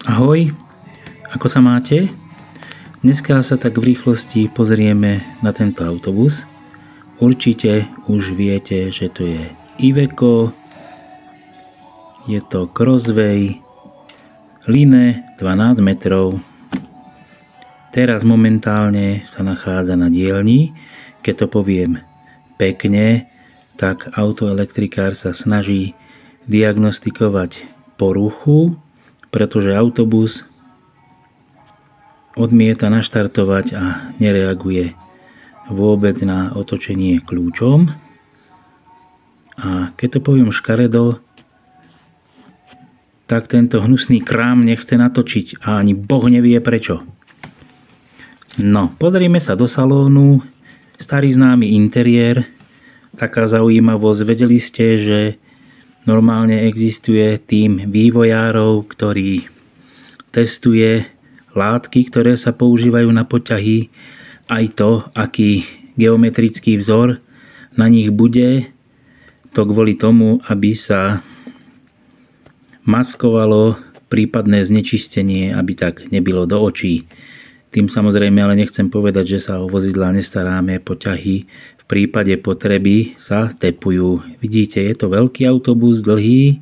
Ahoj, ako sa máte? Dneska sa tak v rýchlosti pozrieme na tento autobus. Určite už viete, že to je Iveco, je to Crossway, Line 12 metrov. Teraz momentálne sa nachádza na dielni. Keď to poviem pekne, tak autoelektrikár sa snaží diagnostikovať poruchu, pretože autobus odmieta naštartovať a nereaguje vôbec na otočenie kľúčom. A keď to poviem škaredo, tak tento hnusný krám nechce natočiť a ani Boh nevie prečo. No, pozrime sa do salónu. Starý známy interiér. Taká zaujímavosť. Vedeli ste, že normálne existuje tím vývojárov, ktorý testuje látky, ktoré sa používajú na poťahy, aj to, aký geometrický vzor na nich bude. To kvôli tomu, aby sa maskovalo prípadné znečistenie, aby tak nebilo do očí. Tým samozrejme ale nechcem povedať, že sa o vozidlá nestaráme, poťahy v prípade potreby sa tepujú. Vidíte, je to veľký autobus, dlhý.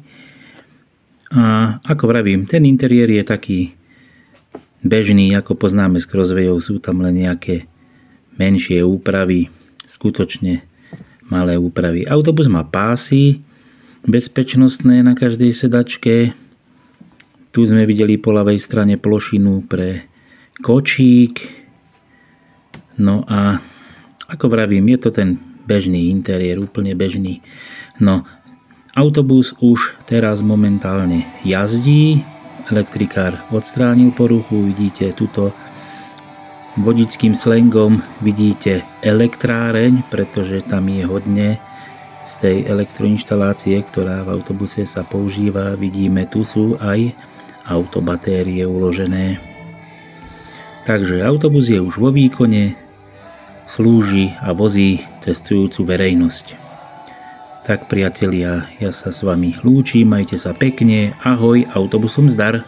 A ako vravím, ten interiér je taký bežný, ako poznáme z Crosswayov, sú tam len nejaké menšie úpravy, skutočne malé úpravy. Autobus má pásy bezpečnostné na každej sedačke. Tu sme videli po ľavej strane plošinu pre kočík. No a ako vravím, je to ten bežný interiér, úplne bežný. No, autobus už teraz momentálne jazdí. Elektrikár odstránil poruchu, vidíte tuto vodičským slangom, vidíte elektráreň, pretože tam je hodne z tej elektroinštalácie, ktorá v autobuse sa používa. Vidíme, tu sú aj autobatérie uložené. Takže autobus je už vo výkone, slúži a vozí cestujúcu verejnosť. Tak priatelia, ja sa s vami lúčim, majte sa pekne, ahoj, autobusom zdar.